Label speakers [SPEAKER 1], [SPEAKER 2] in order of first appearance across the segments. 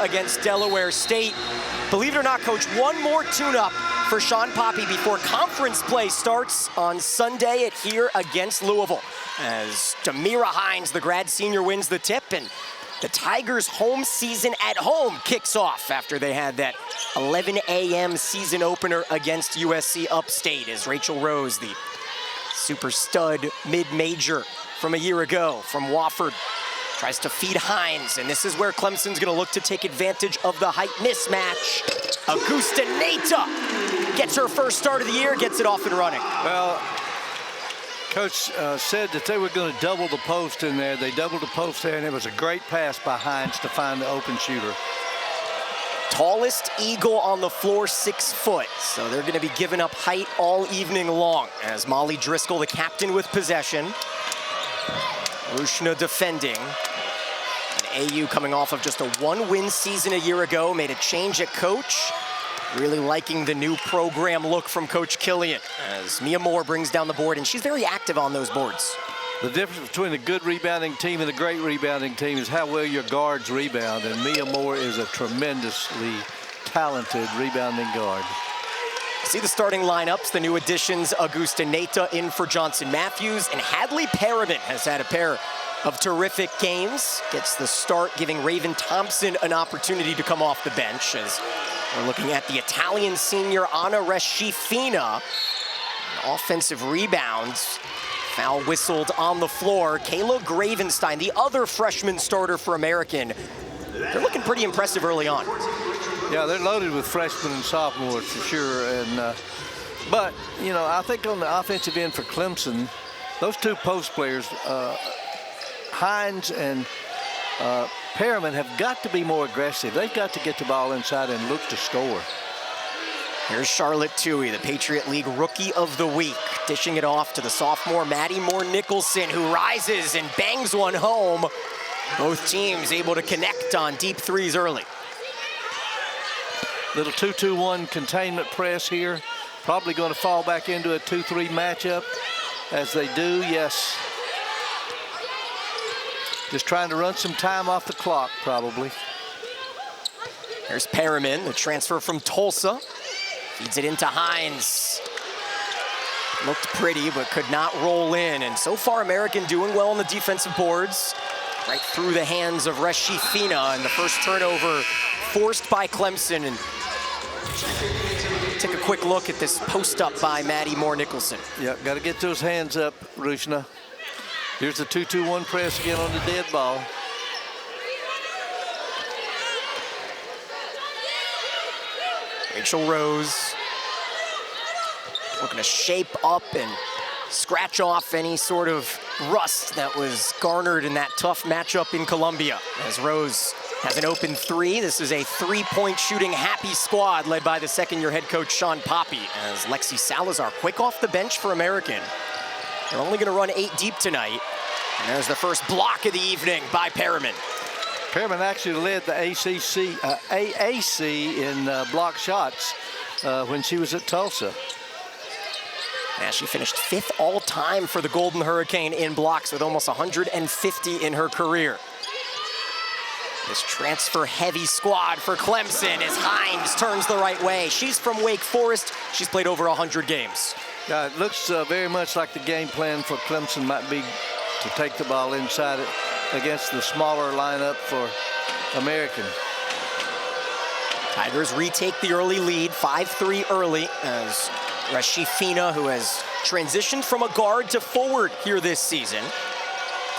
[SPEAKER 1] against Delaware State. Believe it or not, Coach, one more tune-up for Sean Poppy before conference play starts on Sunday here against Louisville. As Demira Hines, the grad senior, wins the tip, and the Tigers' home season at home kicks off after they had that 11 a.m. season opener against USC Upstate, as Rachael Rose, the super stud mid-major from a year ago from Wofford, tries to feed Hines, and this is where Clemson's gonna look to take advantage of the height mismatch. Augustinaite gets her first start of the year, gets it off and running.
[SPEAKER 2] Well, Coach said that they were going to double the post in there. They doubled the post there, and it was a great pass by Hines to find the open shooter.
[SPEAKER 1] Tallest Eagle on the floor, 6 foot. So they're gonna be giving up height all evening long, as Molly Driscoll, the captain, with possession. Rusne defending. And AU coming off of just a 1-win season a year ago, made a change at coach. Really liking the new program look from Coach Killian, as Mia Moore brings down the board, and she's very active on those boards.
[SPEAKER 2] The difference between a good rebounding team and a great rebounding team is how well your guards rebound, and Mia Moore is a tremendously talented rebounding guard.
[SPEAKER 1] See the starting lineups, the new additions, Augustinaite in for Johnson Matthews, and Hadley Periman has had a pair of terrific games. Gets the start, giving Raven Thompson an opportunity to come off the bench, as we're looking at the Italian senior Anna Rescifina. Offensive rebounds. Foul whistled on the floor. Kayla Gravenstein, the other freshman starter for American. They're looking pretty impressive early on.
[SPEAKER 2] Yeah, they're loaded with freshmen and sophomores for sure. And but, you know, I think on the offensive end for Clemson, those two post players, Hines and Periman, have got to be more aggressive. They've got to get the ball inside and look to score.
[SPEAKER 1] Here's Charlotte Toohey, the Patriot League Rookie of the Week, dishing it off to the sophomore Maddie Moore Nicholson, who rises and bangs one home. Both teams able to connect on deep threes early.
[SPEAKER 2] Little 2-2-1 containment press here. Probably going to fall back into a 2-3 matchup as they do, yes. Just trying to run some time off the clock, probably.
[SPEAKER 1] There's Periman, the transfer from Tulsa. Feeds it into Hines. Looked pretty, but could not roll in. And so far, American doing well on the defensive boards. Right through the hands of Rescifina, and the first turnover forced by Clemson. And take a quick look at this post up by Maddie Moore Nicholson.
[SPEAKER 2] Yeah, got to get those hands up, Rusne. Here's the 2-2-1 press again on the dead ball.
[SPEAKER 1] Rachael Rose looking to shape up and scratch off any sort of rust that was garnered in that tough matchup in Columbia. As Rose has an open three. This is a three-point shooting happy squad led by the second-year head coach Sean Poppy, as Lexi Salazar quick off the bench for American. They're only going to run 8 deep tonight. And there's the first block of the evening by Periman.
[SPEAKER 2] Periman actually led the AAC in block shots when she was at Tulsa.
[SPEAKER 1] Yeah, she finished 5th all-time for the Golden Hurricane in blocks with almost 150 in her career. This transfer-heavy squad for Clemson as Hines turns the right way. She's from Wake Forest. She's played over 100 games.
[SPEAKER 2] Yeah, it looks very much like the game plan for Clemson might be to take the ball inside it against the smaller lineup for American.
[SPEAKER 1] Tigers retake the early lead, 5-3 early, as Rescifina, who has transitioned from a guard to forward here this season,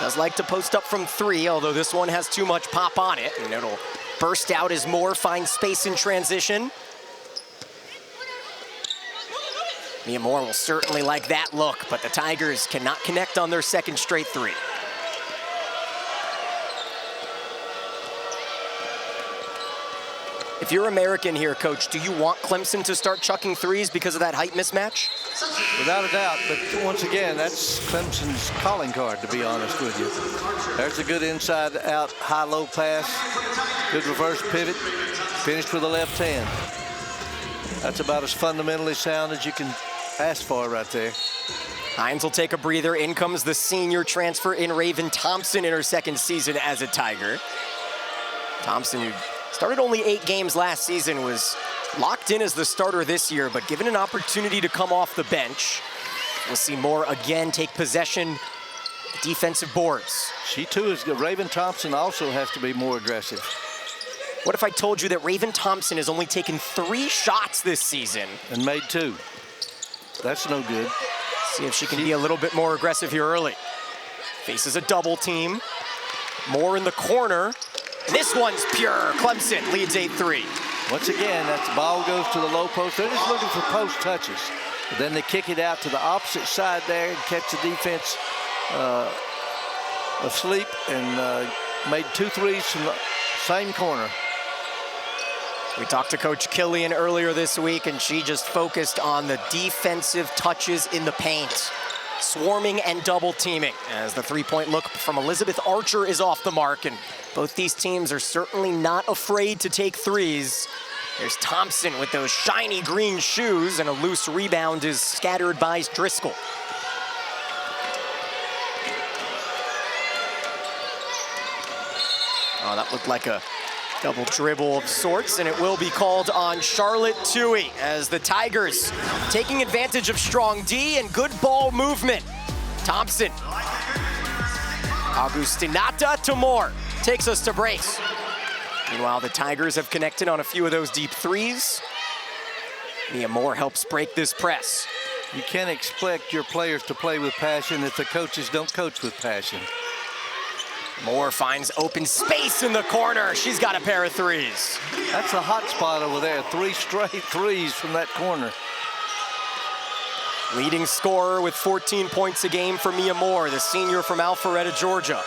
[SPEAKER 1] does like to post up from 3, although this one has too much pop on it, and it'll burst out as Moore finds space in transition. Mia Moore will certainly like that look, but the Tigers cannot connect on their second straight 3. If you're American here, Coach, do you want Clemson to start chucking threes because of that height mismatch?
[SPEAKER 2] Without a doubt, but once again, that's Clemson's calling card, to be honest with you. There's a good inside-out high-low pass, good reverse pivot, finished with the left hand. That's about as fundamentally sound as you can ask for right there.
[SPEAKER 1] Hines will take a breather. In comes the senior transfer in Raven Thompson in her second season as a Tiger. Thompson, who Started only 8 games last season, was locked in as the starter this year, but given an opportunity to come off the bench. We'll see Moore again take possession, defensive boards.
[SPEAKER 2] She too is good. Raven Thompson also has to be more aggressive.
[SPEAKER 1] What if I told you that Raven Thompson has only taken 3 shots this season?
[SPEAKER 2] And made 2. That's no good.
[SPEAKER 1] See if she can be a little bit more aggressive here early. Faces a double team. Moore in the corner. This one's pure. Clemson leads 8-3.
[SPEAKER 2] Once again, that ball goes to the low post. They're just looking for post touches. But then they kick it out to the opposite side there and catch the defense asleep, and made 2 threes from the same corner.
[SPEAKER 1] We talked to Coach Killian earlier this week, and she just focused on the defensive touches in the paint. Swarming and double teaming as the 3-point look from Elizabeth Archer is off the mark, and both these teams are certainly not afraid to take threes. There's Thompson with those shiny green shoes, and a loose rebound is scattered by Driscoll. Oh, that looked like a double dribble of sorts, and it will be called on Charlotte Tui as the Tigers taking advantage of strong D and good ball movement. Thompson. Augustinaite to Moore. Takes us to brace. Meanwhile, the Tigers have connected on a few of those deep threes. Mia Moore helps break this press.
[SPEAKER 2] You can't expect your players to play with passion if the coaches don't coach with passion.
[SPEAKER 1] Moore finds open space in the corner. She's got a pair of threes.
[SPEAKER 2] That's a hot spot over there. 3 straight threes from that corner.
[SPEAKER 1] Leading scorer with 14 points a game for Mia Moore, the senior from Alpharetta, Georgia.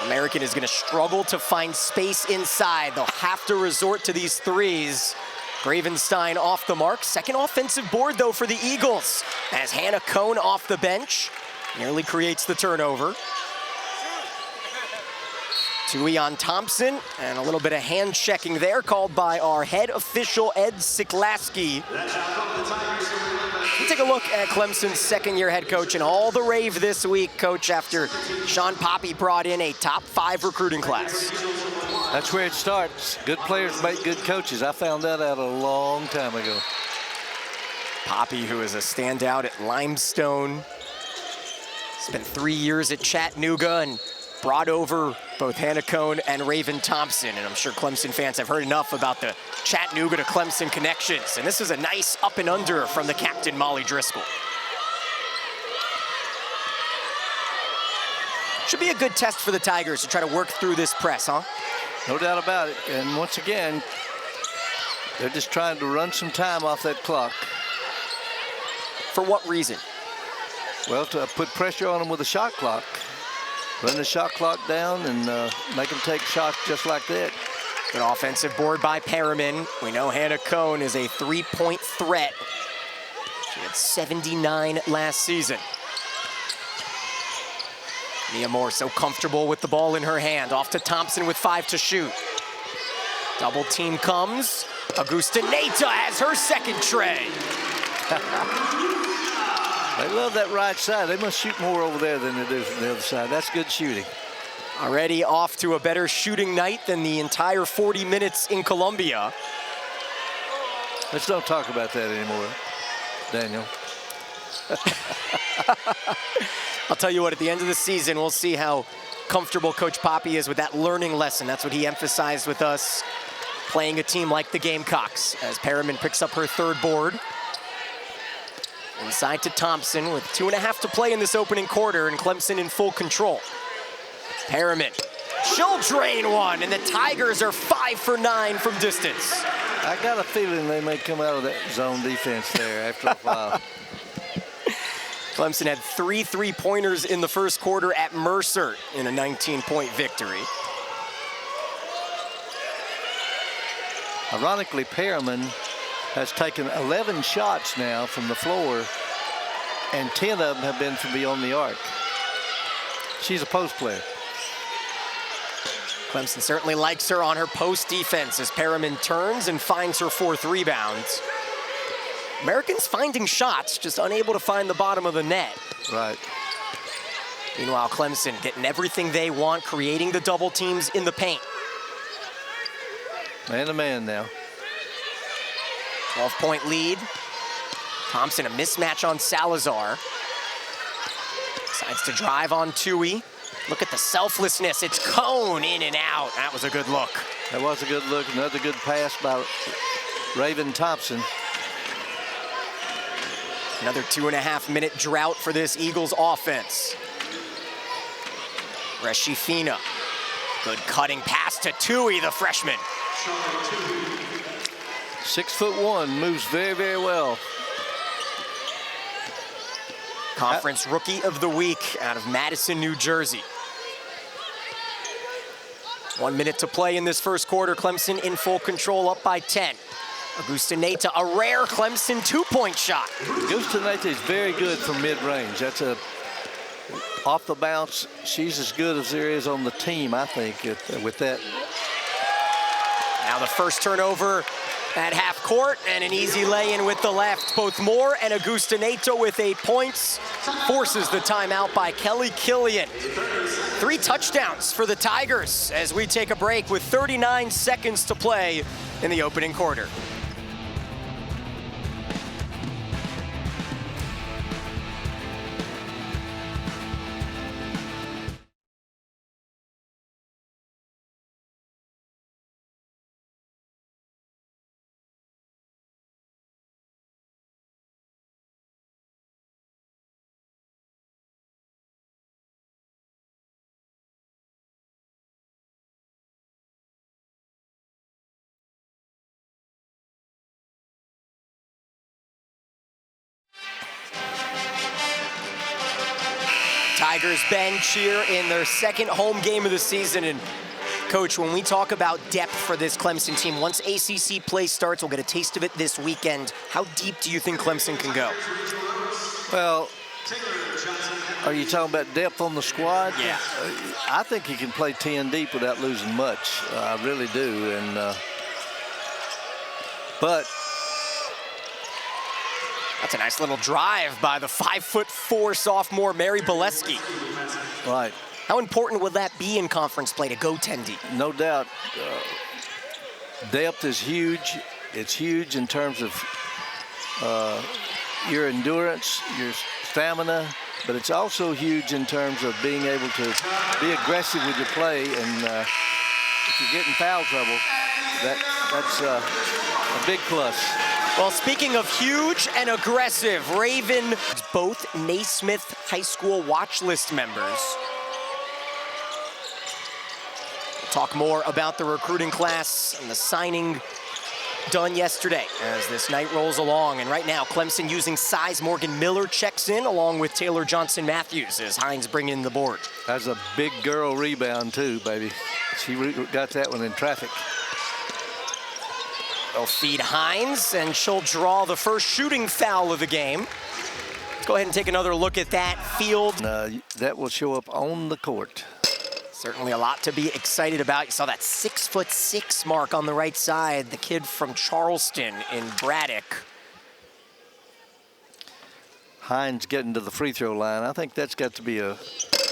[SPEAKER 1] American is going to struggle to find space inside. They'll have to resort to these threes. Gravenstein off the mark. Second offensive board, though, for the Eagles, as Hannah Cohn off the bench nearly creates the turnover. Tui on Thompson, and a little bit of hand checking there called by our head official, Ed Siklaski. Take a look at Clemson's second-year head coach and all the rave this week, Coach, after Sean Poppy brought in a top 5 recruiting class.
[SPEAKER 2] That's where it starts. Good players make good coaches. I found that out a long time ago.
[SPEAKER 1] Poppy, who is a standout at Limestone, spent 3 years at Chattanooga and brought over both Hannah Cohn and Raven Thompson. And I'm sure Clemson fans have heard enough about the Chattanooga to Clemson connections. And this is a nice up and under from the captain, Molly Driscoll. Should be a good test for the Tigers to try to work through this press, huh?
[SPEAKER 2] No doubt about it. And once again, they're just trying to run some time off that clock.
[SPEAKER 1] For what reason?
[SPEAKER 2] Well, to put pressure on them with a shot clock. Run the shot clock down and make them take shots just like that.
[SPEAKER 1] Good offensive board by Periman. We know Hannah Cohn is a 3-point threat. She had 79 last season. Mia Moore so comfortable with the ball in her hand. Off to Thompson with 5 to shoot. Double team comes. Augustinaite has her second tray.
[SPEAKER 2] They love that right side. They must shoot more over there than they do from the other side. That's good shooting.
[SPEAKER 1] Already off to a better shooting night than the entire 40 minutes in Columbia.
[SPEAKER 2] Let's don't talk about that anymore, Daniel.
[SPEAKER 1] I'll tell you what, at the end of the season, we'll see how comfortable Coach Poppy is with that learning lesson. That's what he emphasized with us, playing a team like the Gamecocks, as Periman picks up her third board. Inside to Thompson with 2.5 to play in this opening quarter, and Clemson in full control. Periman, she'll drain one, and the Tigers are 5 for 9 from distance.
[SPEAKER 2] I got a feeling they may come out of that zone defense there after a while.
[SPEAKER 1] Clemson had 3 3-pointers in the first quarter at Mercer in a 19-point victory.
[SPEAKER 2] Ironically, Periman has taken 11 shots now from the floor, and 10 of them have been from beyond the arc. She's a post player.
[SPEAKER 1] Clemson certainly likes her on her post defense as Periman turns and finds her 4th rebound. Americans finding shots, just unable to find the bottom of the net.
[SPEAKER 2] Right.
[SPEAKER 1] Meanwhile, Clemson getting everything they want, creating the double teams in the paint.
[SPEAKER 2] Man-to-man now.
[SPEAKER 1] 12-point lead. Thompson, a mismatch on Salazar. Decides to drive on Tui. Look at the selflessness. It's Cone in and out. That was a good look.
[SPEAKER 2] That was a good look. Another good pass by Raven Thompson.
[SPEAKER 1] Another 2.5-minute drought for this Eagles offense. Reshifina. Good cutting pass to Tui, the freshman.
[SPEAKER 2] 6'1", moves very, very well.
[SPEAKER 1] Conference Rookie of the Week out of Madison, New Jersey. 1 minute to play in this first quarter. Clemson in full control, up by 10. Augustinaite, a rare Clemson 2-point shot.
[SPEAKER 2] Augustinaite is very good from mid-range. That's a off the bounce. She's as good as there is on the team, I think, with that.
[SPEAKER 1] Now the first turnover at half court, and an easy lay-in with the left. Both Moore and Augustinaite with 8 points. Forces the timeout by Kelly Killian. 3 touchdowns for the Tigers as we take a break with 39 seconds to play in the opening quarter. Tigers bench here in their second home game of the season. And Coach, when we talk about depth for this Clemson team, once ACC play starts, we'll get a taste of it this weekend. How deep do you think Clemson can go?
[SPEAKER 2] Well, are you talking about depth on the squad?
[SPEAKER 1] Yeah.
[SPEAKER 2] I think he can play 10 deep without losing much. I really do. And but
[SPEAKER 1] that's a nice little drive by the 5'4" sophomore Mary Bolesky.
[SPEAKER 2] Right.
[SPEAKER 1] How important would that be in conference play to go 10 deep?
[SPEAKER 2] No doubt. Depth is huge. It's huge in terms of your endurance, your stamina, but it's also huge in terms of being able to be aggressive with your play. And if you get in foul trouble, that's a big plus.
[SPEAKER 1] Well, speaking of huge and aggressive, Raven, both Naismith High School watch list members. We'll talk more about the recruiting class and the signing done yesterday as this night rolls along. And right now, Clemson using size. Morgan Miller checks in along with Taylor Johnson-Matthews as Hines bringing in the board.
[SPEAKER 2] That's a big girl rebound too, baby. She got that one in traffic.
[SPEAKER 1] They'll feed Hines, and she'll draw the first shooting foul of the game. Let's go ahead and take another look at that field.
[SPEAKER 2] That will show up on the court.
[SPEAKER 1] Certainly a lot to be excited about. You saw that 6'6" mark on the right side. The kid from Charleston in Braddock.
[SPEAKER 2] Hines getting to the free throw line. I think that's got to be a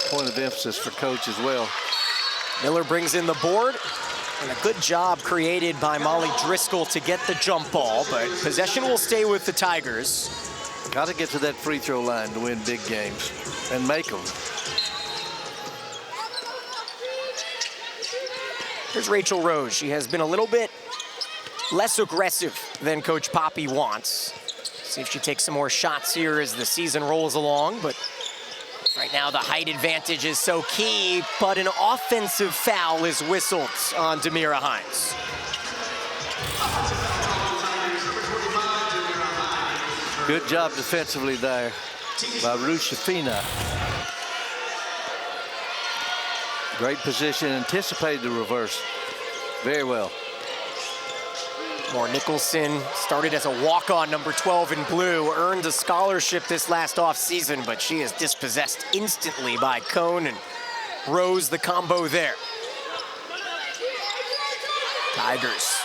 [SPEAKER 2] point of emphasis for coach as well.
[SPEAKER 1] Miller brings in the board. And a good job created by Molly Driscoll to get the jump ball, but possession will stay with the Tigers.
[SPEAKER 2] Got to get to that free throw line to win big games and make them.
[SPEAKER 1] Here's Rachael Rose. She has been a little bit less aggressive than Coach Poppy wants. See if she takes some more shots here as the season rolls along, but right now the height advantage is so key, but an offensive foul is whistled on Demira Hines.
[SPEAKER 2] Good job defensively there by Reshifina. Great position, anticipated the reverse very well.
[SPEAKER 1] Moore Nicholson started as a walk-on, number 12 in blue, earned a scholarship this last offseason, but she is dispossessed instantly by Cone and Rose, the combo there. Tigers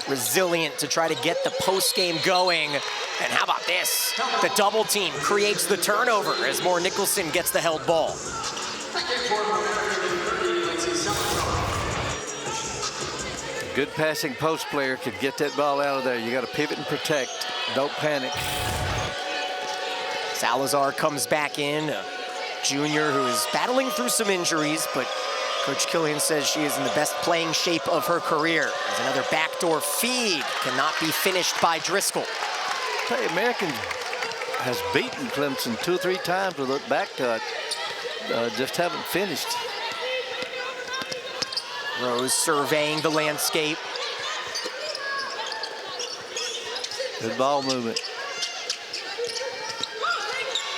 [SPEAKER 1] resilient to try to get the post-game going. And how about this? The double team creates the turnover as Moore Nicholson gets the held ball.
[SPEAKER 2] Good passing post player could get that ball out of there. You got to pivot and protect. Don't panic.
[SPEAKER 1] Salazar comes back in, a junior who is battling through some injuries, but Coach Killian says she is in the best playing shape of her career. As another backdoor feed cannot be finished by Driscoll.
[SPEAKER 2] Hey, American has beaten Clemson 2 or 3 times with a back cut. Just haven't finished.
[SPEAKER 1] Rose surveying the landscape.
[SPEAKER 2] Good ball movement.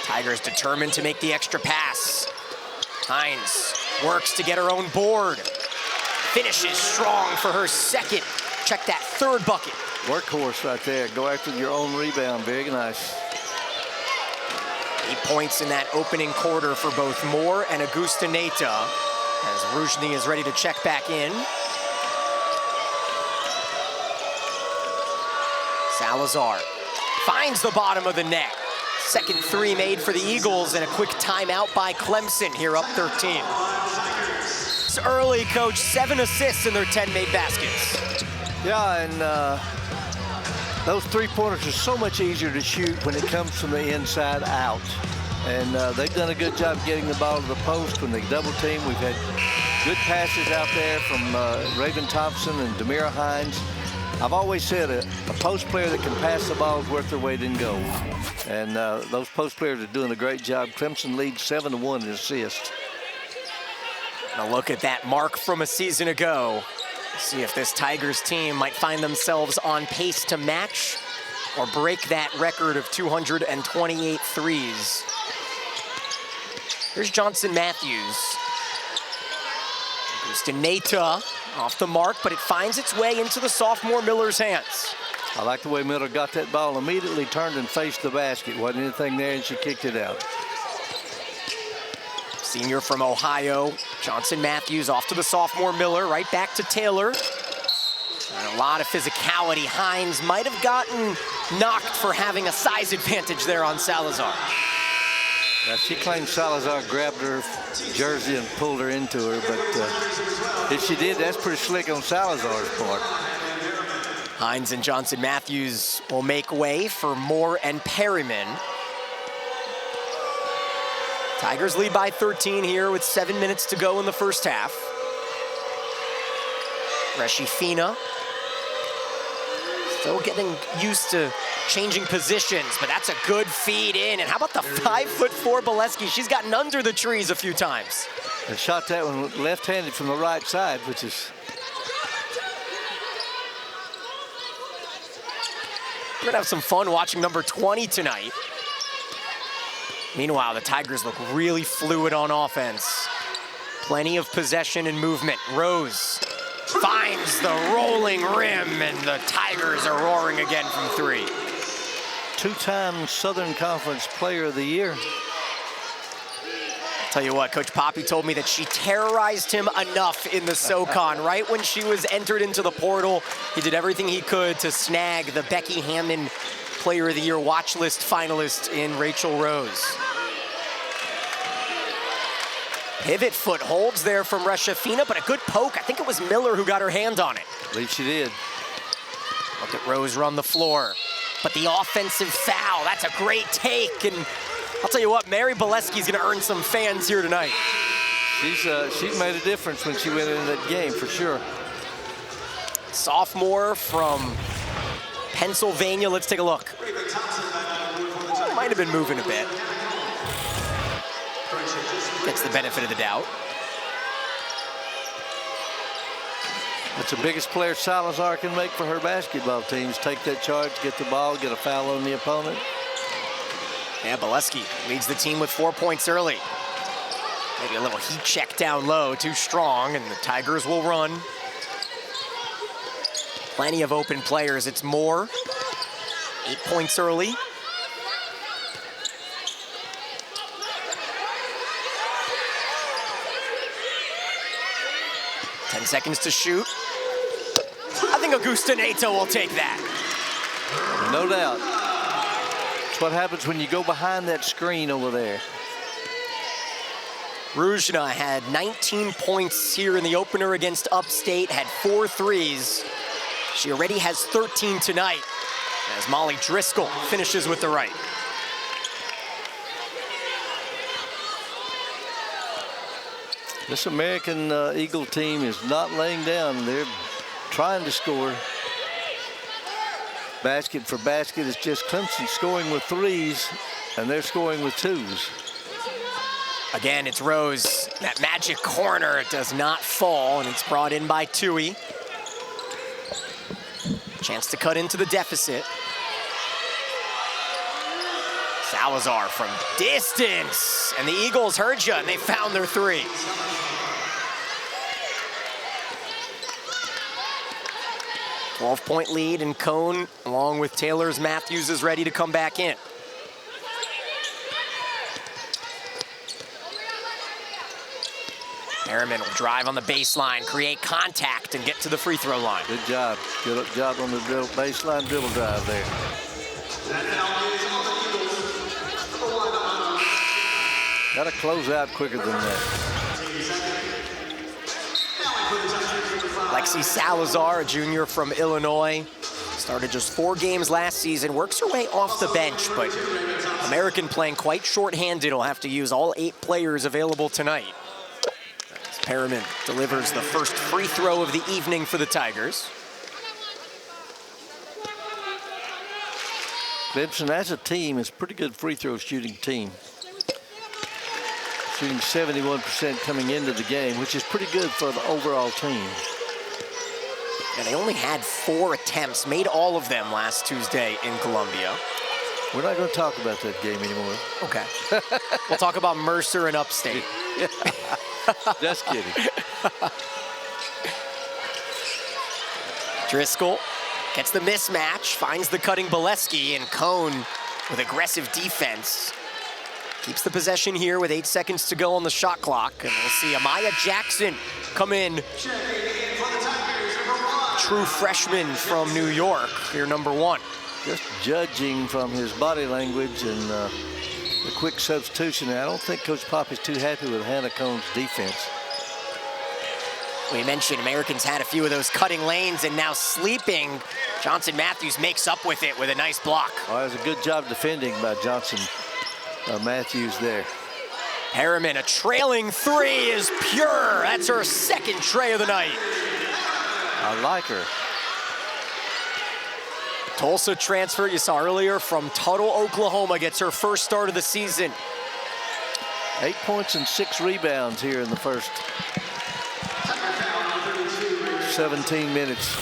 [SPEAKER 1] Tigers determined to make the extra pass. Hines works to get her own board. Finishes strong for her second. Check that third bucket.
[SPEAKER 2] Workhorse right there. Go after your own rebound. Very nice.
[SPEAKER 1] 8 points in that opening quarter for both Moore and Augustinaite, as Rusne is ready to check back in. Salazar finds the bottom of the net. Second three made for the Eagles, and a quick timeout by Clemson here up 13. It's early, Coach. 7 assists in their 10 made baskets.
[SPEAKER 2] Yeah, and those three-pointers are so much easier to shoot when it comes from the inside out. And they've done a good job getting the ball to the post when they double team. We've had good passes out there from Raven Thompson and Demira Hines. I've always said a post player that can pass the ball is worth their weight in gold. And those post players are doing a great job. Clemson leads 7-1 in assists.
[SPEAKER 1] And a look at that mark from a season ago. See if this Tigers team might find themselves on pace to match or break that record of 228 threes. Here's Johnson Matthews. Augustinaite off the mark, but it finds its way into the sophomore Miller's hands.
[SPEAKER 2] I like the way Miller got that ball, immediately turned and faced the basket. Wasn't anything there, and she kicked it out.
[SPEAKER 1] Senior from Ohio, Johnson Matthews off to the sophomore Miller, right back to Taylor. And a lot of physicality. Hines might have gotten knocked for having a size advantage there on Salazar.
[SPEAKER 2] Now, she claims Salazar grabbed her jersey and pulled her into her, but if she did, that's pretty slick on Salazar's part.
[SPEAKER 1] Hines and Johnson Matthews will make way for Moore and Periman. Tigers lead by 13 here with 7 minutes to go in the first half. Reshifina still getting used to changing positions, but that's a good feed in. And how about the 5'4" Bolesky? She's gotten under the trees a few times.
[SPEAKER 2] And shot that one left-handed from the right side, which is...
[SPEAKER 1] We're gonna have some fun watching number 20 tonight. Meanwhile, the Tigers look really fluid on offense. Plenty of possession and movement. Rose finds the rolling rim, and the Tigers are roaring again from 3.
[SPEAKER 2] Two-time Southern Conference Player of the Year.
[SPEAKER 1] Tell you what, Coach Poppy told me that she terrorized him enough in the SoCon. Right when she was entered into the portal, he did everything he could to snag the Becky Hammond Player of the Year watch list finalist in Rachael Rose. Pivot foot holds there from Reshifina, but a good poke. I think it was Miller who got her hand on it.
[SPEAKER 2] I believe she did.
[SPEAKER 1] Look at Rose run the floor. But the offensive foul, that's a great take. And I'll tell you what, Mary Bolesky's gonna earn some fans here tonight.
[SPEAKER 2] She's made a difference when she went into that game, for sure.
[SPEAKER 1] Sophomore from Pennsylvania, let's take a look. Might have been moving a bit. Gets the benefit of the doubt.
[SPEAKER 2] That's the biggest player Salazar can make for her basketball teams. Take that charge, get the ball, get a foul on the opponent.
[SPEAKER 1] Yeah, Bolesky leads the team with 4 points early. Maybe a little heat check down low, too strong, and the Tigers will run. Plenty of open players. It's Moore, 8 points early. Seconds to shoot. I think Augustinaite will take that.
[SPEAKER 2] No doubt. That's what happens when you go behind that screen over there.
[SPEAKER 1] Rusne had 19 points here in the opener against Upstate, had 4 threes. She already has 13 tonight as Molly Driscoll finishes with the right.
[SPEAKER 2] This American Eagle team is not laying down. They're trying to score. Basket for basket is just Clemson scoring with 3s, and they're scoring with 2s.
[SPEAKER 1] Again, it's Rose. That magic corner, it does not fall, and it's brought in by Tui. Chance to cut into the deficit. Salazar from distance, and the Eagles heard you, and they found their 3. .12-point lead, and Cone, along with Taylor's Matthews, is ready to come back in. Periman will drive on the baseline, create contact, and get to the free throw line.
[SPEAKER 2] Good job. Good job on the baseline dribble drive there. Got to close out quicker than that.
[SPEAKER 1] Lexi Salazar, a junior from Illinois, started just 4 games last season, works her way off the bench, but American playing quite short-handed. Will have to use all 8 players available tonight. As Periman delivers the first free throw of the evening for the Tigers.
[SPEAKER 2] Clemson, as a team, is a pretty good free throw shooting team. Shooting 71% coming into the game, which is pretty good for the overall team.
[SPEAKER 1] And they only had 4 attempts, made all of them last Tuesday in Columbia.
[SPEAKER 2] We're not going to talk about that game anymore.
[SPEAKER 1] Okay. We'll talk about Mercer and Upstate.
[SPEAKER 2] Just kidding.
[SPEAKER 1] Driscoll gets the mismatch, finds the cutting Bolesky, and Cone with aggressive defense keeps the possession here with 8 seconds to go on the shot clock. And we'll see Amaya Jackson come in. True freshman from New York, here number 1.
[SPEAKER 2] Just judging from his body language and the quick substitution, I don't think Coach Pop is too happy with Hannah Cone's defense.
[SPEAKER 1] We mentioned Americans had a few of those cutting lanes, and now sleeping. Johnson Matthews makes up with it with a nice block.
[SPEAKER 2] Oh, that was a good job defending by Johnson Matthews there.
[SPEAKER 1] Periman, a trailing 3 is pure. That's her 2nd tray of the night.
[SPEAKER 2] I like her.
[SPEAKER 1] Tulsa transfer you saw earlier from Tuttle, Oklahoma, gets her first start of the season.
[SPEAKER 2] 8 points and 6 rebounds here in the first 17 minutes.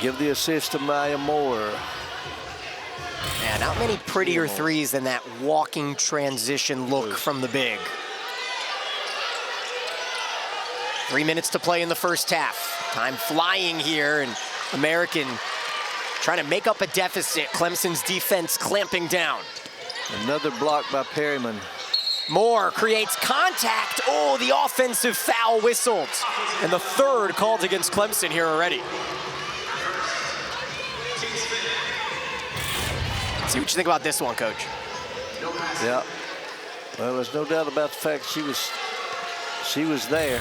[SPEAKER 2] Give the assist to Maya Moore.
[SPEAKER 1] Yeah, not many prettier 3s than that walking transition look from the big. 3 minutes to play in the first half. Time flying here, and American trying to make up a deficit. Clemson's defense clamping down.
[SPEAKER 2] Another block by Periman.
[SPEAKER 1] Moore creates contact. Oh, the offensive foul whistled. And the 3rd called against Clemson here already. See what you think about this one, Coach.
[SPEAKER 2] Yeah. Well, there's no doubt about the fact she was there.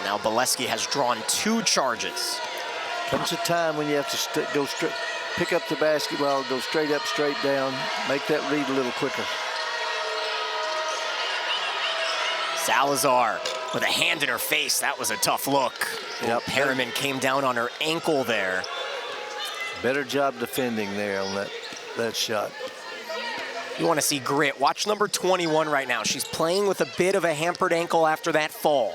[SPEAKER 1] Now Bolesky has drawn 2 charges.
[SPEAKER 2] Comes a time when you have to go straight, pick up the basketball, go straight up, straight down, make that read a little quicker.
[SPEAKER 1] Salazar with a hand in her face. That was a tough look.
[SPEAKER 2] Yep.
[SPEAKER 1] Periman came down on her ankle there.
[SPEAKER 2] Better job defending there on that shot.
[SPEAKER 1] You want to see grit. Watch number 21 right now. She's playing with a bit of a hampered ankle after that fall.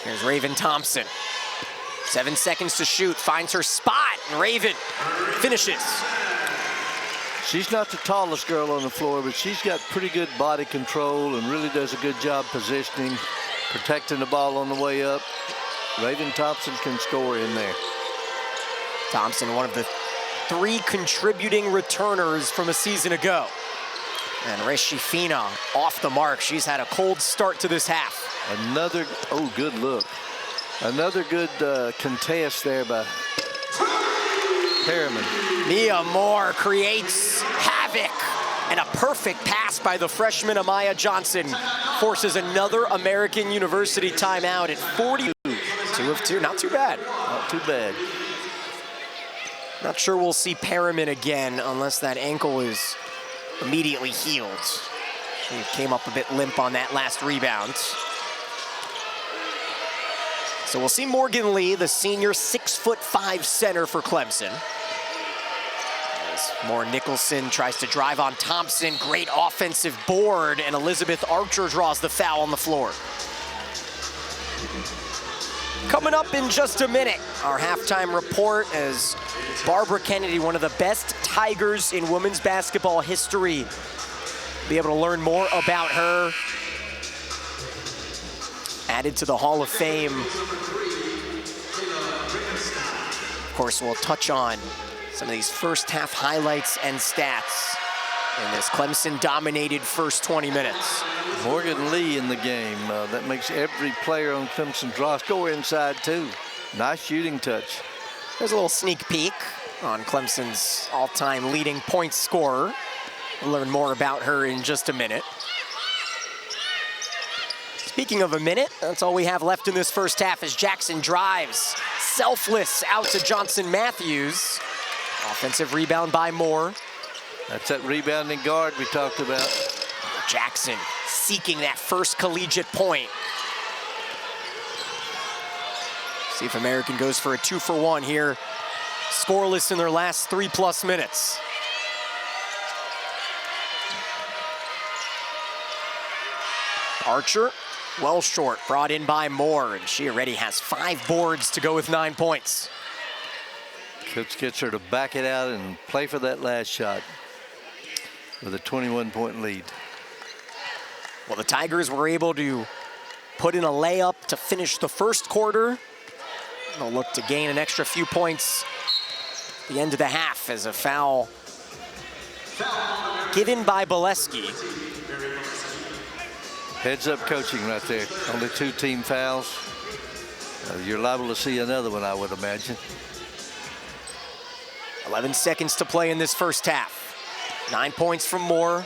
[SPEAKER 1] Here's Raven Thompson. 7 seconds to shoot, finds her spot, and Raven finishes.
[SPEAKER 2] She's not the tallest girl on the floor, but she's got pretty good body control and really does a good job positioning, protecting the ball on the way up. Raven Thompson can score in there.
[SPEAKER 1] Thompson, one of the 3 contributing returners from a season ago. And Reshifina off the mark. She's had a cold start to this half.
[SPEAKER 2] Another, oh, good look. Another good contest there by Periman.
[SPEAKER 1] Mia Moore creates havoc, and a perfect pass by the freshman Amaya Johnson forces another American University timeout at 42. 2 of 2, not too bad.
[SPEAKER 2] Not too bad.
[SPEAKER 1] Not sure we'll see Periman again unless that ankle is immediately healed. She came up a bit limp on that last rebound. So we'll see Morgan Lee, the senior 6'5" center for Clemson. As Moore Nicholson tries to drive on Thompson, great offensive board, and Elizabeth Archer draws the foul on the floor. Coming up in just a minute, our halftime report as Barbara Kennedy, one of the best Tigers in women's basketball history. Be able to learn more about her. Added to the Hall of Fame. Of course, we'll touch on some of these first half highlights and stats in this Clemson-dominated first 20 minutes.
[SPEAKER 2] Morgan Lee in the game. That makes every player on Clemson draw score inside, too. Nice shooting touch.
[SPEAKER 1] There's a little sneak peek on Clemson's all-time leading point scorer. We'll learn more about her in just a minute. Speaking of a minute, that's all we have left in this first half as Jackson drives. Selfless out to Johnson Matthews. Offensive rebound by Moore.
[SPEAKER 2] That's that rebounding guard we talked about.
[SPEAKER 1] Jackson seeking that first collegiate point. See if American goes for a 2-for-1 here. Scoreless in their last 3+ minutes. Archer, well short, brought in by Moore, and she already has 5 boards to go with 9 points.
[SPEAKER 2] Coach gets her to back it out and play for that last shot with a 21-point lead.
[SPEAKER 1] Well, the Tigers were able to put in a layup to finish the first quarter. They'll look to gain an extra few points at the end of the half as a foul given by Bolesky.
[SPEAKER 2] Heads up coaching right there. Only 2 team fouls. You're liable to see another one, I would imagine.
[SPEAKER 1] 11 seconds to play in this first half. 9 points from Moore.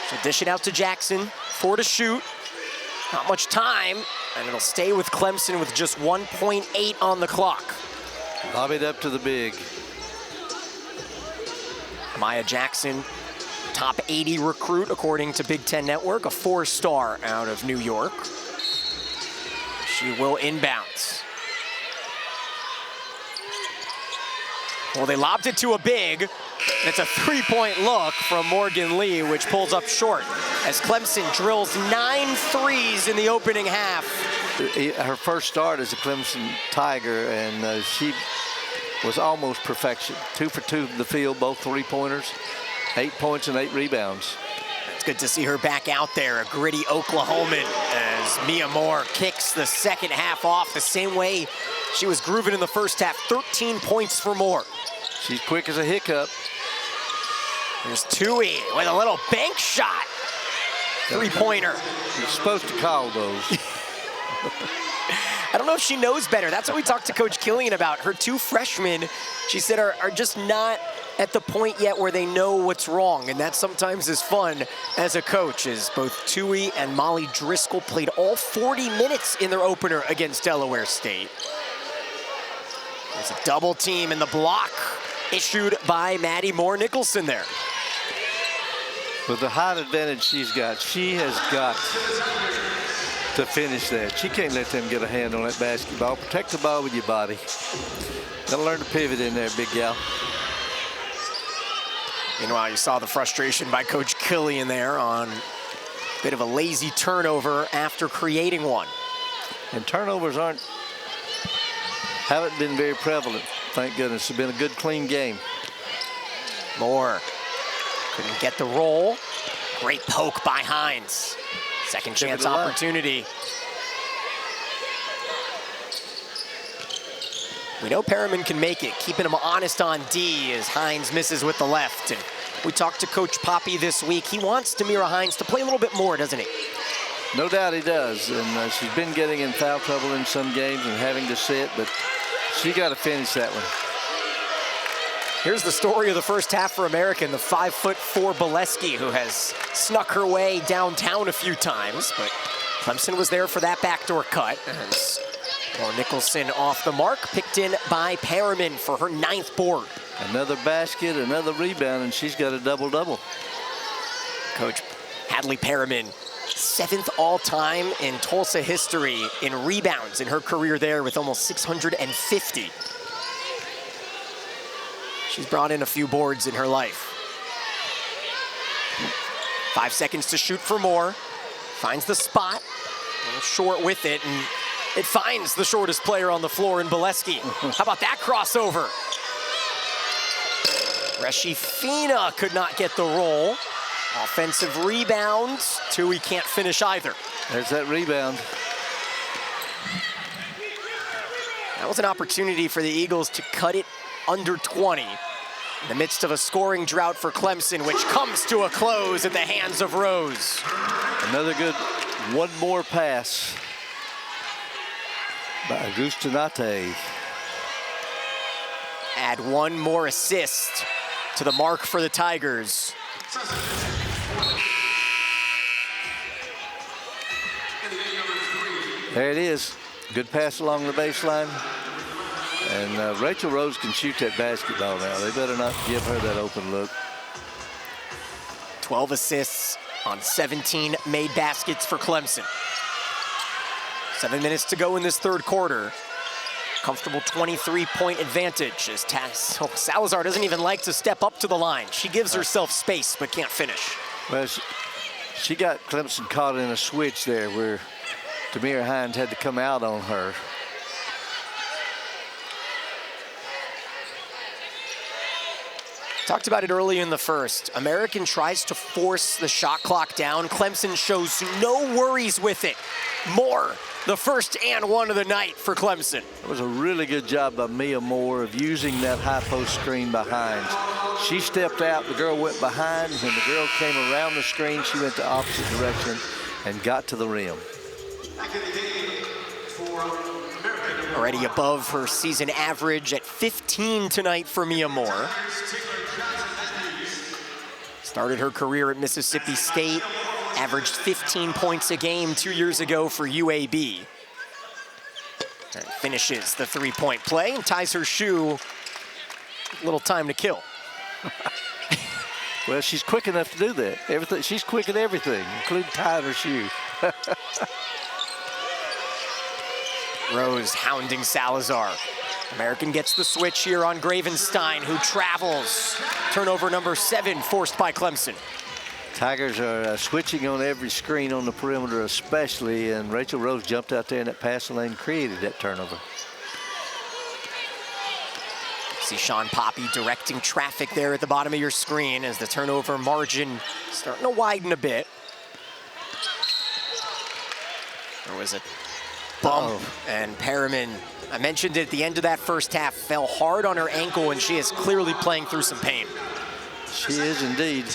[SPEAKER 1] She'll dish it out to Jackson. 4 to shoot. Not much time, and it'll stay with Clemson with just 1.8 on the clock.
[SPEAKER 2] Lobbied up to the big.
[SPEAKER 1] Maya Jackson, top 80 recruit according to Big Ten Network, a 4-star out of New York. She will inbound. Well, they lobbed it to a big. It's a 3-point look from Morgan Lee, which pulls up short as Clemson drills 9 threes in the opening half.
[SPEAKER 2] Her first start as a Clemson Tiger, and she was almost perfection. 2 for 2 from the field, both 3-pointers, 8 points and 8 rebounds.
[SPEAKER 1] It's good to see her back out there, a gritty Oklahoman, as Mia Moore kicks the second half off the same way she was grooving in the first half. 13 points for Moore.
[SPEAKER 2] She's quick as a hiccup.
[SPEAKER 1] There's Tui with a little bank shot. 3-pointer.
[SPEAKER 2] You're supposed to call those.
[SPEAKER 1] I don't know if she knows better. That's what we talked to Coach Killian about. Her 2 freshmen, she said, are just not at the point yet where they know what's wrong. And that sometimes is fun as a coach, as both Tui and Molly Driscoll played all 40 minutes in their opener against Delaware State. There's a double team in the block issued by Maddie Moore Nicholson there.
[SPEAKER 2] With the height advantage she's got, she has got to finish that. She can't let them get a hand on that basketball. Protect the ball with your body. Gotta learn to pivot in there, big gal.
[SPEAKER 1] Meanwhile, you saw the frustration by Coach Killian there on a bit of a lazy turnover after creating one.
[SPEAKER 2] And turnovers haven't been very prevalent, thank goodness. It's been a good, clean game.
[SPEAKER 1] Moore couldn't get the roll. Great poke by Hines. Second chance opportunity. We know Periman can make it, keeping him honest on D as Hines misses with the left. And we talked to Coach Poppy this week. He wants Tamira Hines to play a little bit more, doesn't he?
[SPEAKER 2] No doubt he does, and she's been getting in foul trouble in some games and having to sit, but she got to finish that one.
[SPEAKER 1] Here's the story of the first half for American, the 5'4" Bolesky, who has snuck her way downtown a few times, but Clemson was there for that backdoor cut. As Moore Nicholson off the mark, picked in by Periman for her 9th board.
[SPEAKER 2] Another basket, another rebound, and she's got a double-double.
[SPEAKER 1] Coach Hadley Periman, 7th all-time in Tulsa history in rebounds in her career there with almost 650. She's brought in a few boards in her life. 5 seconds to shoot for Moore. Finds the spot, a little short with it, and it finds the shortest player on the floor in Bolesky. How about that crossover? Reshifina could not get the roll. Offensive rebounds, Tui can't finish either.
[SPEAKER 2] There's that rebound.
[SPEAKER 1] That was an opportunity for the Eagles to cut it under 20 in the midst of a scoring drought for Clemson, which comes to a close at the hands of Rose.
[SPEAKER 2] Another good one more pass by Augustinaite.
[SPEAKER 1] Add one more assist to the mark for the Tigers.
[SPEAKER 2] There it is. Good pass along the baseline. And Rachael Rose can shoot that basketball now. They better not give her that open look.
[SPEAKER 1] 12 assists on 17 made baskets for Clemson. 7 minutes to go in this third quarter. Comfortable 23-point advantage as Salazar doesn't even like to step up to the line. She gives herself space but can't finish.
[SPEAKER 2] Well, she got Clemson caught in a switch there where Tamir Hines had to come out on her.
[SPEAKER 1] Talked about it early in the first. American tries to force the shot clock down. Clemson shows no worries with it. Moore, the first and one of the night for Clemson.
[SPEAKER 2] It was a really good job by Mia Moore of using that high post screen behind. She stepped out, the girl went behind. When the girl came around the screen, she went the opposite direction and got to the rim.
[SPEAKER 1] Already above her season average at 15 tonight for Mia Moore. Started her career at Mississippi State, averaged 15 points a game 2 years ago for UAB. And finishes the three-point play and ties her shoe. A little time to kill.
[SPEAKER 2] Well, she's quick enough to do that. She's quick at everything, including tying her shoe.
[SPEAKER 1] Rose hounding Salazar. American gets the switch here on Gravenstein, who travels. Turnover number 7 forced by Clemson.
[SPEAKER 2] Tigers are switching on every screen on the perimeter especially, and Rachael Rose jumped out there in that passing lane, created that turnover.
[SPEAKER 1] See Sean Poppy directing traffic there at the bottom of your screen as the turnover margin starting to widen a bit. There was a bump, and Periman, I mentioned it at the end of that first half, fell hard on her ankle, and she is clearly playing through some pain.
[SPEAKER 2] She is indeed.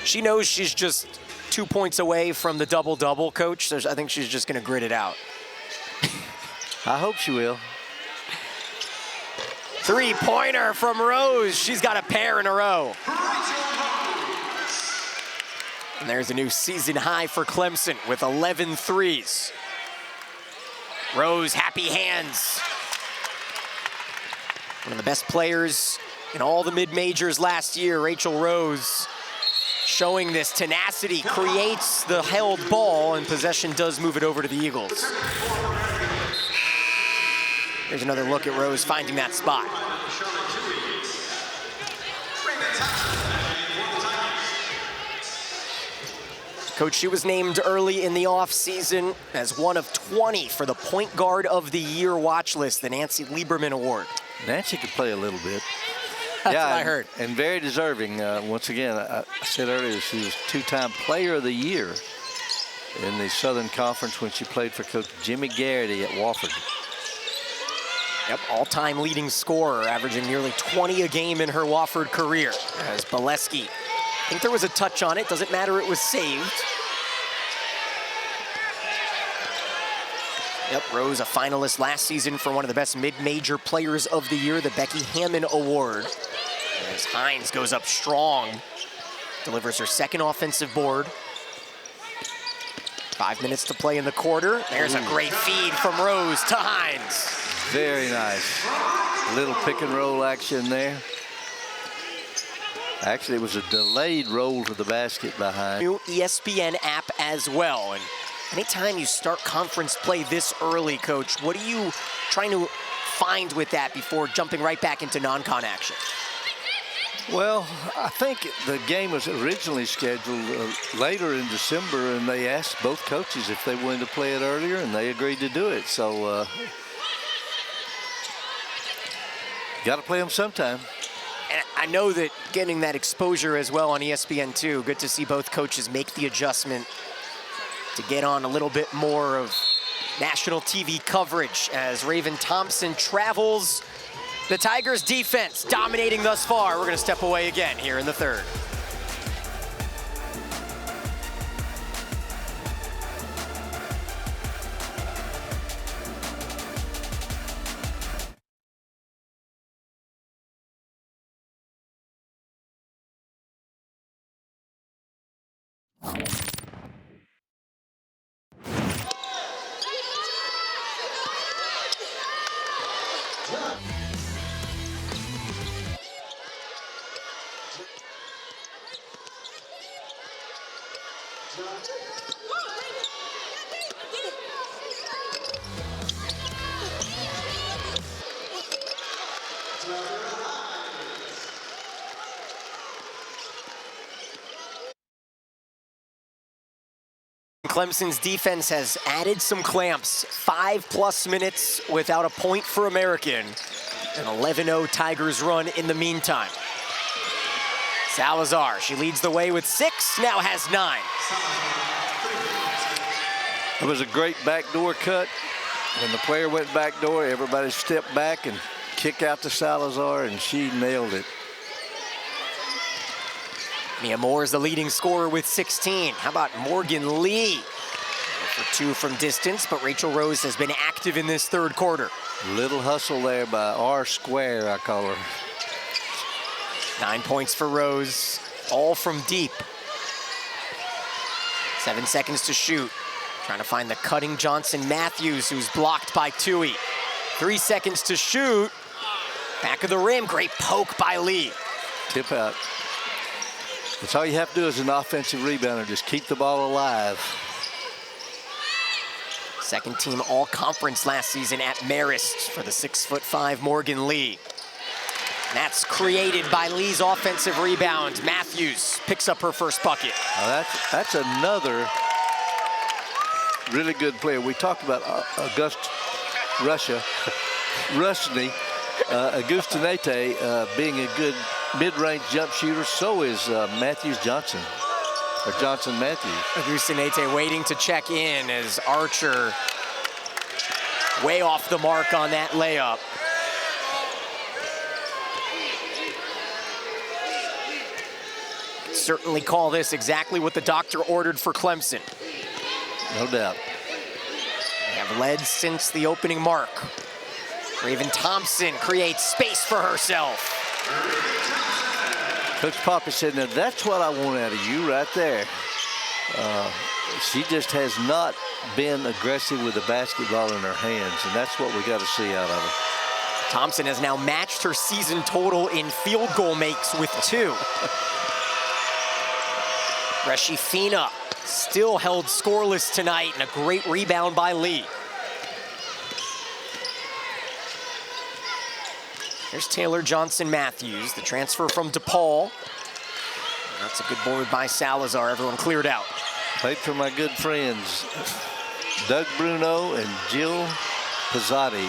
[SPEAKER 1] She knows she's just 2 points away from the double-double, Coach. I think she's just going to grit it out.
[SPEAKER 2] I hope she will.
[SPEAKER 1] Three-pointer from Rose. She's got a pair in a row. And there's a new season high for Clemson with 11 threes. Rose, happy hands. One of the best players in all the mid-majors last year, Rachael Rose, showing this tenacity, creates the held ball, and possession does move it over to the Eagles. Here's another look at Rose finding that spot. Coach, she was named early in the offseason as one of 20 for the Point Guard of the Year watch list, the Nancy Lieberman Award.
[SPEAKER 2] Nancy could play a little bit.
[SPEAKER 1] That's what I heard.
[SPEAKER 2] And very deserving. Once again, I said earlier, she was two-time Player of the Year in the Southern Conference when she played for Coach Jimmy Garrity at Wofford.
[SPEAKER 1] Yep, all-time leading scorer, averaging nearly 20 a game in her Wofford career, as Bolesky I think there was a touch on it. Doesn't matter, it was saved. Yep, Rose, a finalist last season for one of the best mid-major players of the year, the Becky Hammond Award. As Hines goes up strong, delivers her second offensive board. 5 minutes to play in the quarter. There's a great feed from Rose to Hines.
[SPEAKER 2] Very nice. Little pick and roll action there. Actually, it was a delayed roll to the basket behind.
[SPEAKER 1] New ESPN app as well. And anytime you start conference play this early, Coach, what are you trying to find with that before jumping right back into non-con action?
[SPEAKER 2] Well, I think the game was originally scheduled later in December, and they asked both coaches if they wanted to play it earlier, and they agreed to do it. So, got to play them sometime.
[SPEAKER 1] And I know that getting that exposure as well on ESPN2, good to see both coaches make the adjustment to get on a little bit more of national TV coverage as Raven Thompson travels. The Tigers defense dominating thus far. We're going to step away again here in the third. Clemson's defense has added some clamps. 5+ minutes without a point for American. An 11-0 Tigers run in the meantime. Salazar, she leads the way with 6, now has 9.
[SPEAKER 2] It was a great backdoor cut. When the player went backdoor, everybody stepped back and kicked out to Salazar, and she nailed it.
[SPEAKER 1] Mia Moore is the leading scorer with 16. How about Morgan Lee? For 2 from distance, but Rachael Rose has been active in this third quarter.
[SPEAKER 2] Little hustle there by R Square, I call her.
[SPEAKER 1] 9 points for Rose, all from deep. 7 seconds to shoot. Trying to find the cutting Johnson Matthews, who's blocked by Tui. 3 seconds to shoot. Back of the rim, great poke by Lee.
[SPEAKER 2] Tip out. That's all you have to do as an offensive rebounder, just keep the ball alive.
[SPEAKER 1] Second team all-conference last season at Marist for the 6'5" Morgan Lee. That's created by Lee's offensive rebound. Matthews picks up her first bucket.
[SPEAKER 2] That's another really good player. We talked about Rusne Augustinaite being a good mid-range jump shooter. So is Johnson Matthews.
[SPEAKER 1] Augustinaite waiting to check in as Archer way off the mark on that layup. Certainly call this exactly what the doctor ordered for Clemson.
[SPEAKER 2] No doubt.
[SPEAKER 1] They have led since the opening mark. Raven Thompson creates space for herself.
[SPEAKER 2] Coach Poppy said, now that's what I want out of you right there. She just has not been aggressive with the basketball in her hands, and that's what we got to see out of her.
[SPEAKER 1] Thompson has now matched her season total in field goal makes with 2. Reshifina still held scoreless tonight, and a great rebound by Lee. Here's Taylor Johnson-Matthews, the transfer from DePaul. That's a good board by Salazar. Everyone cleared out.
[SPEAKER 2] Played for my good friends, Doug Bruno and Jill Pizzotti